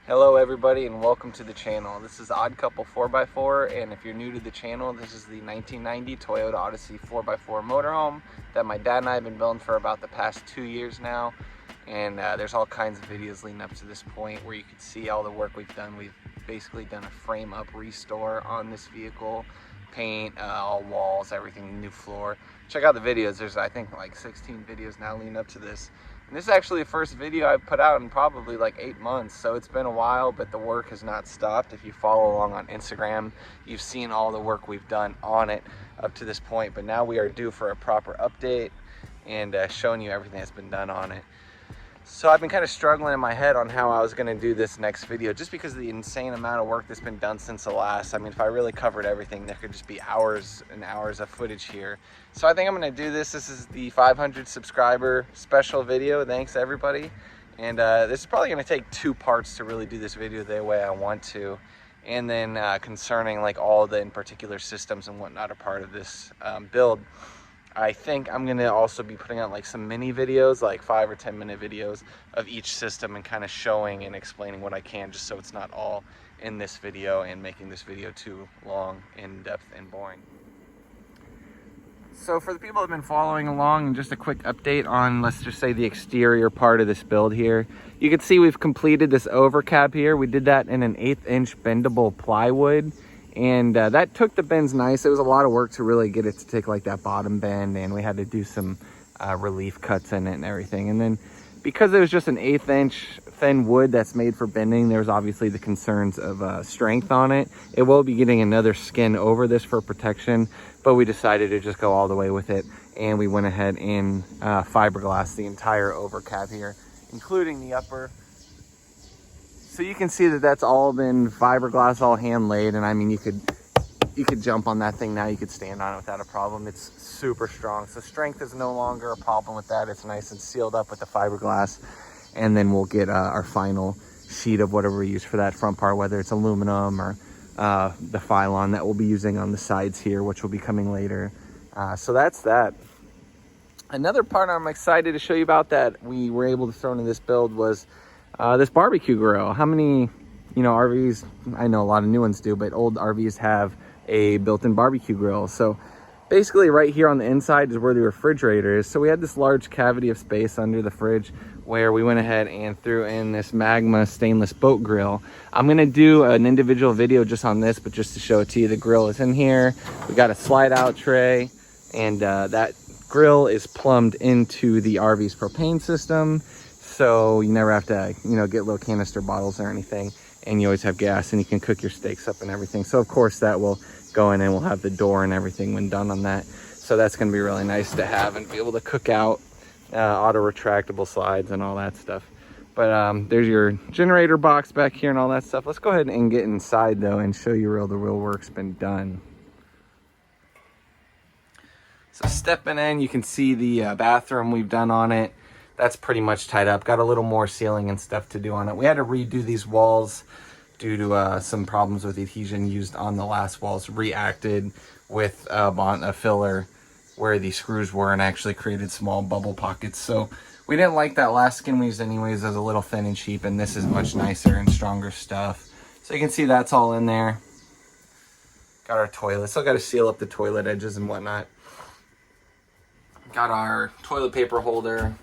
Hello everybody and welcome to the channel. This is Odd Couple 4x4, and if you're new to the channel, this is the 1990 Toyota Odyssey 4x4 motorhome that my dad and I have been building for about the past 2 years now. And there's all kinds of videos leading up to this point where you can see all the work we've done. We've basically done a frame up restore on this vehicle, paint, all walls, everything, new floor. Check out the videos. There's I think like 16 videos now leading up to this. And this is actually the first video I've put out in probably like 8 months, so it's been a while, but the work has not stopped. If you follow along on Instagram, you've seen all the work we've done on it up to this point, but now we are due for a proper update and showing you everything that's been done on it. So I've been kind of struggling in my head on how I was going to do this next video, just because of the insane amount of work that's been done since the last. I mean, if I really covered everything, there could just be hours and hours of footage here. So I think I'm going to do this. This is the 500 subscriber special video. Thanks everybody. And this is probably going to take 2 parts to really do this video the way I want to. And then concerning like all the in particular systems and whatnot are part of this build. I think I'm going to also be putting out like some mini videos, like 5 or 10 minute videos of each system, and kind of showing and explaining what I can, just so it's not all in this video and making this video too long, in depth, and boring. So for the people that have been following along, just a quick update on, let's just say, the exterior part of this build here. You can see we've completed this overcab here. We did that in an 1/8 inch bendable plywood. And that took the bends nice. It was a lot of work to really get it to take like that bottom bend, and we had to do some relief cuts in it and everything. And then because it was just an 1/8 inch thin wood that's made for bending, there's obviously the concerns of strength on it. It will be getting another skin over this for protection, but we decided to just go all the way with it. And we went ahead and fiberglass the entire overcab here, including the upper. So you can see that that's all been fiberglass, all hand laid, and I mean you could jump on that thing now, you could stand on it without a problem. It's super strong, so strength is no longer a problem with that. It's nice and sealed up with the fiberglass, and then we'll get our final sheet of whatever we use for that front part, whether it's aluminum or the Phylon that we'll be using on the sides here, which will be coming later. So that's that. Another part I'm excited to show you about that we were able to throw into this build was this barbecue grill. How many, RVs, I know a lot of new ones do, but old RVs have a built-in barbecue grill. So basically right here on the inside is where the refrigerator is. So we had this large cavity of space under the fridge where we went ahead and threw in this Magma stainless boat grill. I'm going to do an individual video just on this, but just to show it to you, the grill is in here. We got a slide out tray, and that grill is plumbed into the RV's propane system. So you never have to, get little canister bottles or anything, and you always have gas, and you can cook your steaks up and everything. So of course that will go in, and we'll have the door and everything when done on that. So that's going to be really nice to have and be able to cook out, auto retractable slides and all that stuff. But there's your generator box back here and all that stuff. Let's go ahead and get inside though and show you where the real work's been done. So stepping in, you can see the bathroom we've done on it. That's pretty much tied up. Got a little more sealing and stuff to do on it. We had to redo these walls due to some problems with adhesion used on the last walls. Reacted with a filler where the screws were and actually created small bubble pockets. So we didn't like that last skin we used anyways. It was a little thin and cheap, and this is much nicer and stronger stuff. So you can see that's all in there. Got our toilet. Still got to seal up the toilet edges and whatnot. Got our toilet paper holder.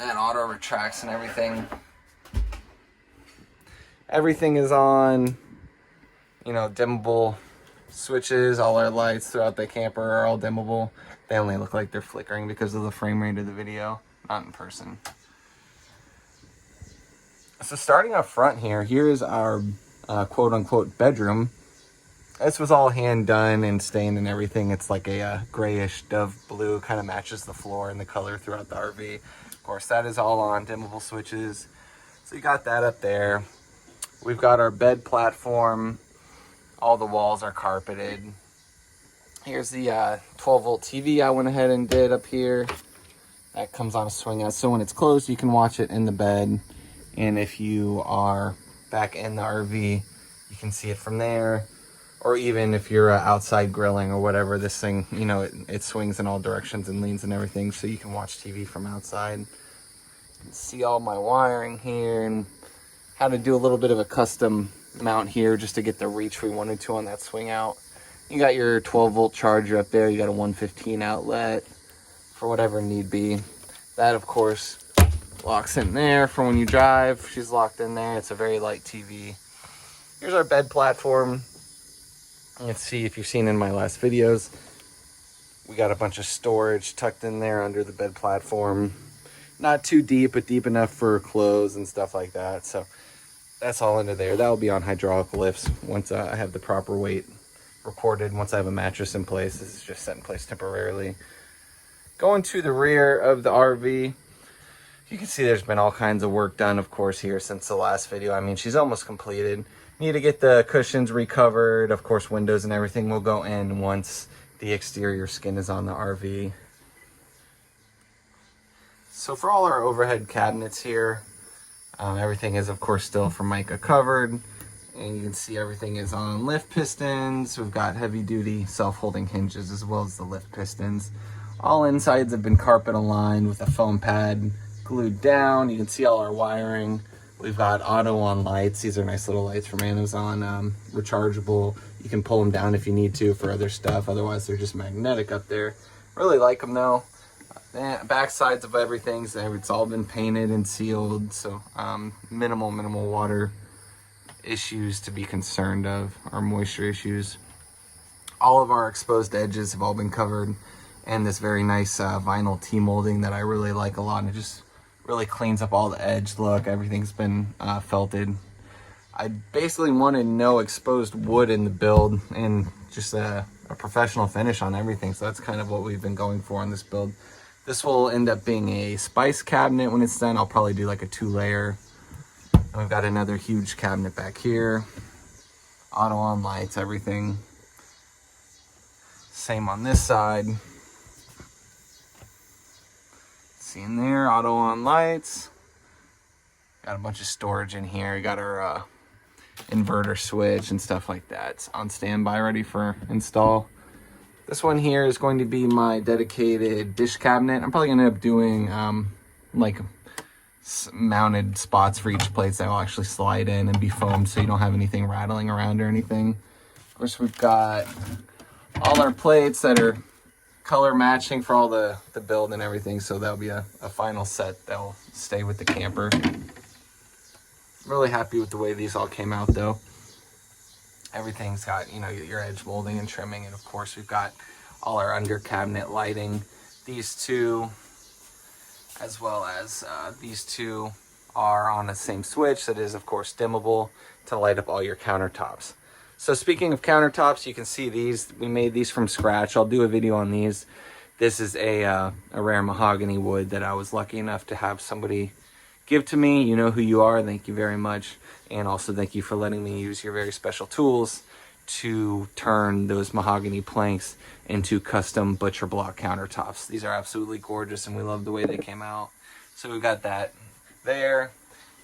And auto retracts and everything. Everything is on, dimmable switches. All our lights throughout the camper are all dimmable. They only look like they're flickering because of the frame rate of the video, not in person. So starting up front here is our quote-unquote bedroom. This was all hand done and stained and everything. It's like a grayish dove blue, kind of matches the floor and the color throughout the RV. Of course, that is all on dimmable switches. So you got that up there. We've got our bed platform. All the walls are carpeted. Here's the 12 volt TV I went ahead and did up here. That comes on a swing out. So when it's closed, you can watch it in the bed. And if you are back in the RV, you can see it from there. Or even if you're outside grilling or whatever, this thing, it swings in all directions and leans and everything, so you can watch TV from outside. You can see all my wiring here and had to do a little bit of a custom mount here just to get the reach we wanted to on that swing out. You got your 12-volt charger up there. You got a 115 outlet for whatever need be. That, of course, locks in there for when you drive. She's locked in there. It's a very light TV. Here's our bed platform. You can see, if you've seen in my last videos, we got a bunch of storage tucked in there under the bed platform. Not too deep, but deep enough for clothes and stuff like that. So that's all under there. That will be on hydraulic lifts once I have the proper weight recorded. Once I have a mattress in place. This is just set in place temporarily. Going to the rear of the RV, you can see there's been all kinds of work done, of course, here since the last video. I mean, she's almost completed. Need to get the cushions recovered. Of course, windows and everything will go in once the exterior skin is on the RV. So for all our overhead cabinets here, everything is, of course, still Formica covered. And you can see everything is on lift pistons. We've got heavy-duty self-holding hinges as well as the lift pistons. All insides have been carpet aligned with a foam pad glued down. You can see all our wiring. We've got auto-on lights. These are nice little lights from Amazon, rechargeable. You can pull them down if you need to for other stuff. Otherwise, they're just magnetic up there. Really like them, though. Back sides of everything's there. It's all been painted and sealed, so minimal water issues to be concerned of, or moisture issues. All of our exposed edges have all been covered, and this very nice vinyl T-molding that I really like a lot. And it just really cleans up all the edge look. Everything's been felted. I basically wanted no exposed wood in the build and just a professional finish on everything. So that's kind of what we've been going for on this build. This will end up being a spice cabinet when it's done. I'll probably do like a 2-layer. And we've got another huge cabinet back here. Auto on lights, everything. Same on this side. See in there, auto on lights. Got a bunch of storage in here. We got our inverter switch and stuff like that. It's on standby, ready for install. This one here is going to be my dedicated dish cabinet. I'm probably going to end up doing like mounted spots for each plate that will actually slide in and be foamed so you don't have anything rattling around or anything. Of course, we've got all our plates that are color matching for all the build and everything, so that'll be a final set that will stay with the camper. I'm really happy with the way these all came out, though. Everything's got, you know, your edge molding and trimming, and of course we've got all our under cabinet lighting. These two, as well as these two, are on the same switch that is, of course, dimmable to light up all your countertops. So speaking of countertops, you can see these. We made these from scratch. I'll do a video on these. This is a rare mahogany wood that I was lucky enough to have somebody give to me. You know who you are. Thank you very much. And also thank you for letting me use your very special tools to turn those mahogany planks into custom butcher block countertops. These are absolutely gorgeous, and we love the way they came out. So we've got that there.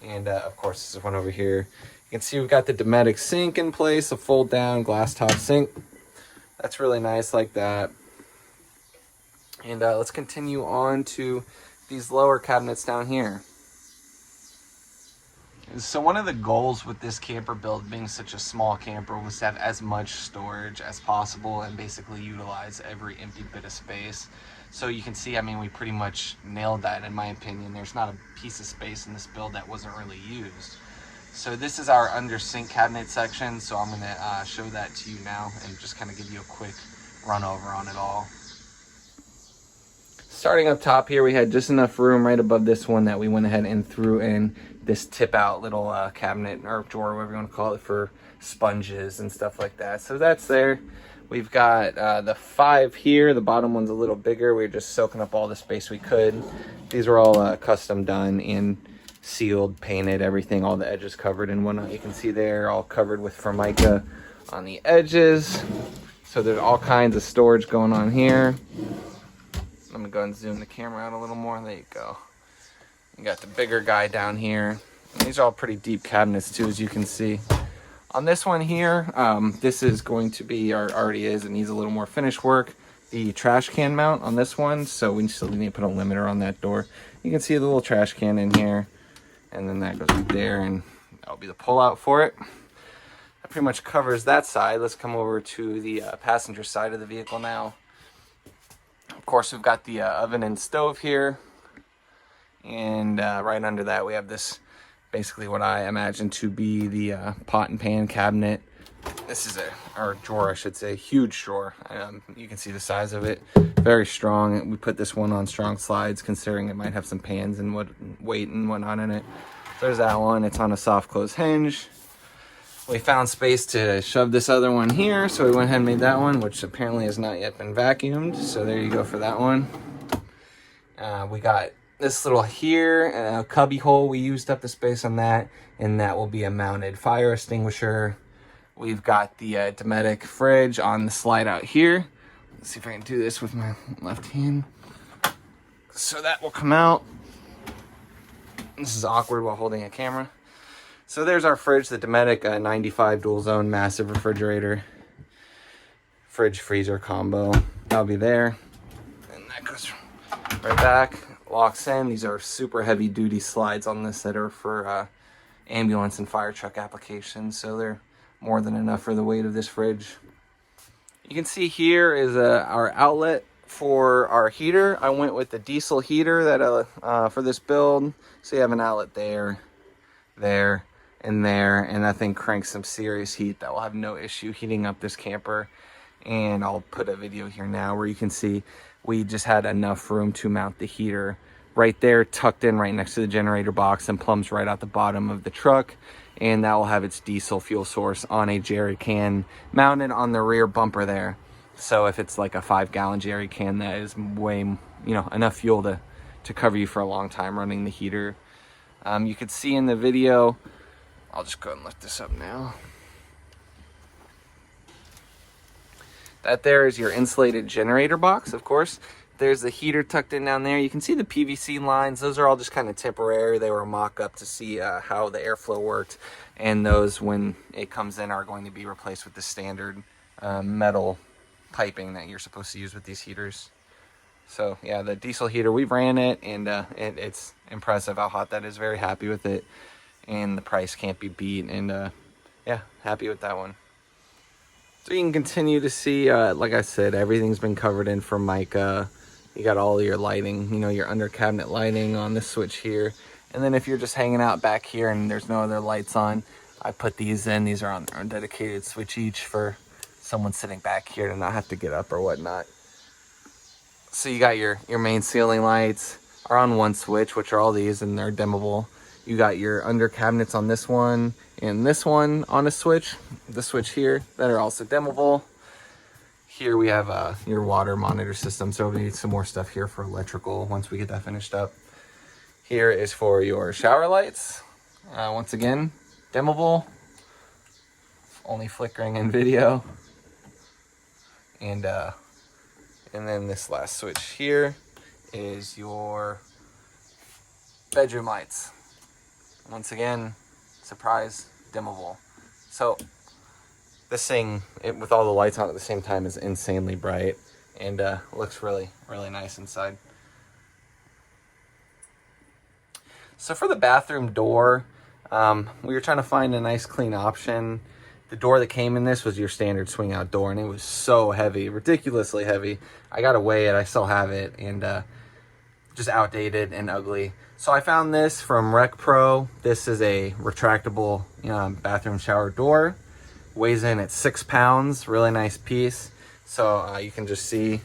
And of course, this one over here. You can see we've got the Dometic sink in place, a fold down glass top sink. That's really nice like that. And let's continue on to these lower cabinets down here. So one of the goals with this camper build, being such a small camper, was to have as much storage as possible and basically utilize every empty bit of space. So you can see, I mean, we pretty much nailed that in my opinion. There's not a piece of space in this build that wasn't really used. So this is our under sink cabinet section. So I'm going to show that to you now and just kind of give you a quick run over on it all. Starting up top here, we had just enough room right above this one that we went ahead and threw in this tip out little cabinet or drawer, whatever you want to call it, for sponges and stuff like that. So that's there. We've got the 5 here. The bottom one's a little bigger. We were just soaking up all the space we could. These were all custom done and sealed, painted, everything, all the edges covered and whatnot. You can see they're all covered with Formica on the edges. So there's all kinds of storage going on here. Let me go ahead and zoom the camera out a little more. There you go. You got the bigger guy down here. And these are all pretty deep cabinets too, as you can see. On this one here, this is going to be, or already is, it needs a little more finish work, the trash can mount on this one. So we still need to put a limiter on that door. You can see the little trash can in here. And then that goes right there, and That'll be the pullout for it. That pretty much covers that side. Let's come over to the passenger side of the vehicle now. Of course, we've got the oven and stove here. And right under that, we have this, basically what I imagine to be the pot and pan cabinet. This is or drawer, I should say, huge drawer. You can see the size of it, very strong. We put this one on strong slides, considering it might have some pans and weight and whatnot in it. There's that one. It's on a soft close hinge. We found space to shove this other one here, so we went ahead and made that one, which apparently has not yet been vacuumed. So there you go for that one. We got this little here, cubby hole. We used up the space on that, and that will be a mounted fire extinguisher. We've got the Dometic fridge on the slide out here. Let's see if I can do this with my left hand. So that will come out. This is awkward while holding a camera. So there's our fridge, the Dometic 95 dual zone massive refrigerator. Fridge freezer combo. That'll be there. And that goes right back, locks in. These are super heavy duty slides on this that are for ambulance and fire truck applications. So they're more than enough for the weight of this fridge. You can see here is our outlet for our heater. I went with the diesel heater that for this build. So you have an outlet there, there, and there, and that thing cranks some serious heat that will have no issue heating up this camper. And I'll put a video here now where you can see we just had enough room to mount the heater right there, tucked in right next to the generator box, and plumbs right out the bottom of the truck. And that will have its diesel fuel source on a jerry can mounted on the rear bumper there. So if it's like a 5-gallon jerry can, that is way, enough fuel to cover you for a long time running the heater. You could see in the video, I'll just go ahead and lift this up now. That there is your insulated generator box, of course. There's the heater tucked in down there. You can see the PVC lines. Those are all just kind of temporary. They were mock-up to see how the airflow worked. And those, when it comes in, are going to be replaced with the standard metal piping that you're supposed to use with these heaters. So yeah, the diesel heater, we ran it, and it's impressive how hot that is. Very happy with it. And the price can't be beat. And yeah, happy with that one. So you can continue to see, like I said, everything's been covered in for mica. You got all your lighting, your under cabinet lighting on this switch here. And then if you're just hanging out back here and there's no other lights on, I put these in. These are on a dedicated switch each for someone sitting back here to not have to get up or whatnot. So you got your main ceiling lights are on one switch, which are all these, and they're dimmable. You got your under cabinets on this one and this one on a switch, the switch here, that are also dimmable. Here we have your water monitor system, so we need some more stuff here for electrical once we get that finished up. Here is for your shower lights. Once again, dimmable, only flickering in video. And then this last switch here is your bedroom lights. Once again, surprise, dimmable. So this thing, with all the lights on at the same time, is insanely bright and looks really, really nice inside. So for the bathroom door, we were trying to find a nice clean option. The door that came in this was your standard swing out door, and it was so heavy, ridiculously heavy. I got to weigh it, I still have it, and just outdated and ugly. So I found this from Rec Pro. This is a retractable bathroom shower door. Weighs in at 6 pounds, really nice piece. So you can just see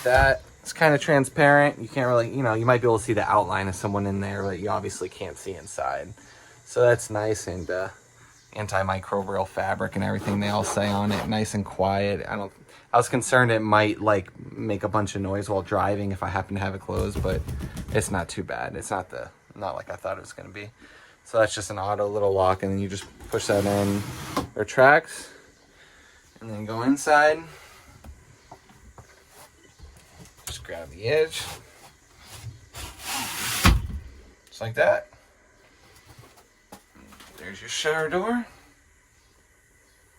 that it's kind of transparent. You can't really, you might be able to see the outline of someone in there, but you obviously can't see inside. So that's nice, and antimicrobial fabric and everything they all say on it. Nice and quiet. I was concerned it might make a bunch of noise while driving if I happen to have it closed, but it's not too bad. It's not like I thought it was going to be. So that's just an auto little lock, and then you just push that in, retracts, and then go inside. Just grab the edge, just like that. There's your shower door.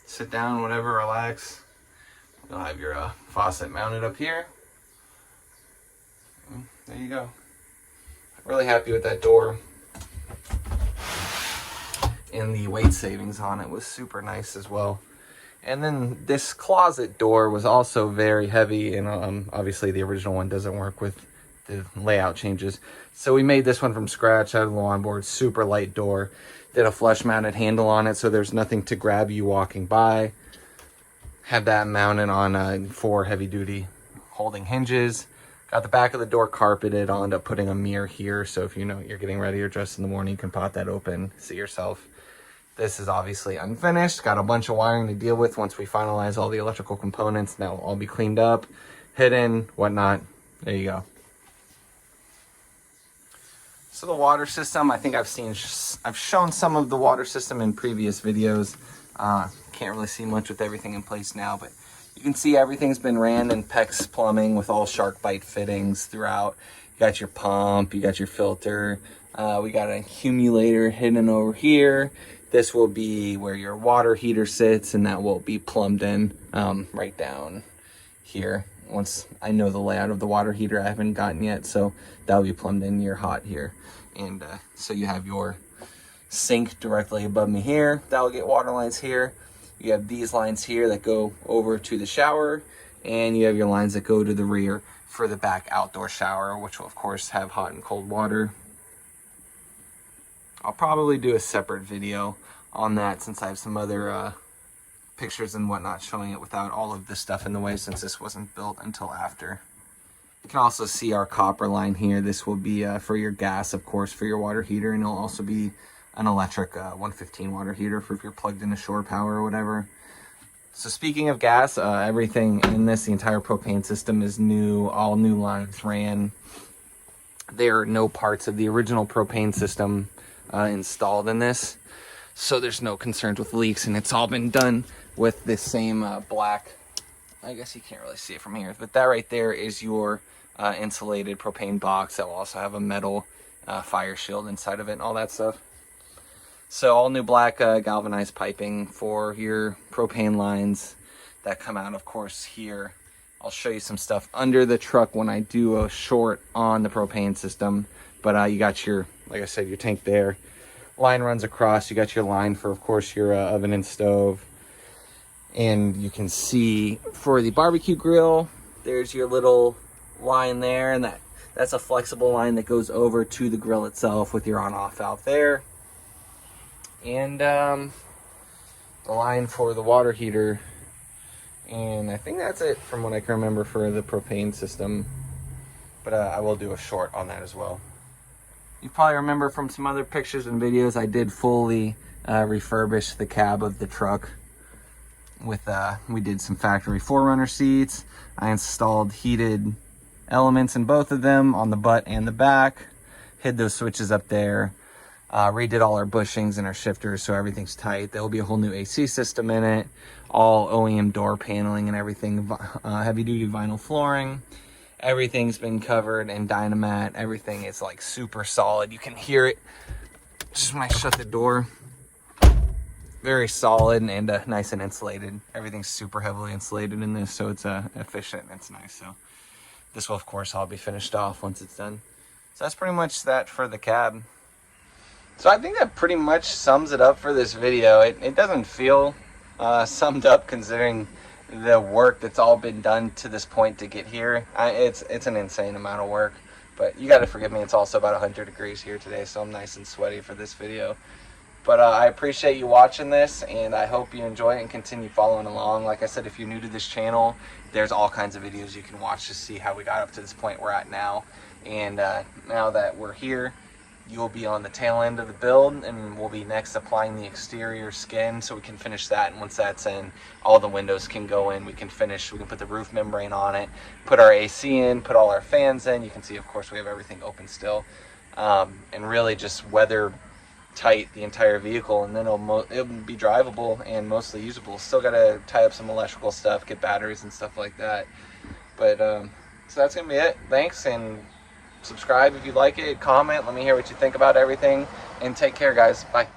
Sit down, whatever, relax. You'll have your faucet mounted up here. There you go. Really happy with that door. and the weight savings on it was super nice as well. And then this closet door was also very heavy, and obviously the original one doesn't work with the layout changes. So we made this one from scratch out of the lawn board, super light door. Did a flush mounted handle on it so there's nothing to grab you walking by. Had that mounted on 4 heavy duty holding hinges. Got the back of the door carpeted. I'll end up putting a mirror here, so if you know you're getting ready or dressed in the morning, you can pop that open, see yourself. This is obviously unfinished. Got a bunch of wiring to deal with once we finalize all the electrical components. That will all be cleaned up, hidden, whatnot. There you go. So the water system, I think I've shown some of the water system in previous videos. Can't really see much with everything in place now, but you can see everything's been ran in PEX plumbing with all shark bite fittings throughout. You got your pump, you got your filter. We got an accumulator hidden over here. This will be where your water heater sits, and that will be plumbed in right down here. Once I know the layout of the water heater, I haven't gotten yet, so that will be plumbed in your hot here. And so you have your sink directly above me here. That will get water lines here. You have these lines here that go over to the shower, and you have your lines that go to the rear for the back outdoor shower, which will of course have hot and cold water. I'll probably do a separate video on that since I have some other pictures and whatnot showing it without all of this stuff in the way, since this wasn't built until after. You can also see our copper line here. This will be for your gas, of course, for your water heater, and it'll also be an electric 115 water heater for if you're plugged into shore power or whatever. So speaking of gas, everything in this, the entire propane system is new. All new lines ran. There are no parts of the original propane system installed in this, so there's no concerns with leaks, and it's all been done with this same black, I guess you can't really see it from here, but that right there is your insulated propane box that will also have a metal fire shield inside of it and all that stuff. So all new black galvanized piping for your propane lines that come out, of course, here. I'll show you some stuff under the truck when I do a short on the propane system. But you got your, like I said, your tank there. Line runs across. You got your line for, of course, your oven and stove. And you can see for the barbecue grill, there's your little line there. And that's a flexible line that goes over to the grill itself with your on-off valve there. And the line for the water heater. And I think that's it from what I can remember for the propane system. But I will do a short on that as well. You probably remember from some other pictures and videos, I did fully refurbish the cab of the truck. With we did some factory 4Runner seats. I installed heated elements in both of them on the butt and the back. Hid those switches up there. Redid all our bushings and our shifters so everything's tight. There will be a whole new AC system in it. All OEM door paneling and everything. Heavy duty vinyl flooring. Everything's been covered in Dynamat. Everything is like super solid. You can hear it just when I shut the door. Very solid and nice and insulated. Everything's super heavily insulated in this, so it's efficient and it's nice. So this will, of course, all be finished off once it's done. So that's pretty much that for the cab. So I think that pretty much sums it up for this video. It doesn't feel summed up considering the work that's all been done to this point to get here. It's an insane amount of work, but you got to forgive me. It's also about 100 degrees here today, so I'm nice and sweaty for this video. But I appreciate you watching this, and I hope you enjoy it and continue following along. Like I said, if you're new to this channel, there's all kinds of videos you can watch to see how we got up to this point we're at now. And now that we're here, you'll be on the tail end of the build, and we'll be next applying the exterior skin so we can finish that. And once that's in, all the windows can go in. We can put the roof membrane on it, put our AC in, put all our fans in. You can see, of course, we have everything open still, and really just weather tight the entire vehicle, and then it'll be drivable and mostly usable. Still got to tie up some electrical stuff, get batteries and stuff like that. But so that's gonna be it. Thanks, and subscribe if you like it, comment, let me hear what you think about everything, and take care, guys. Bye.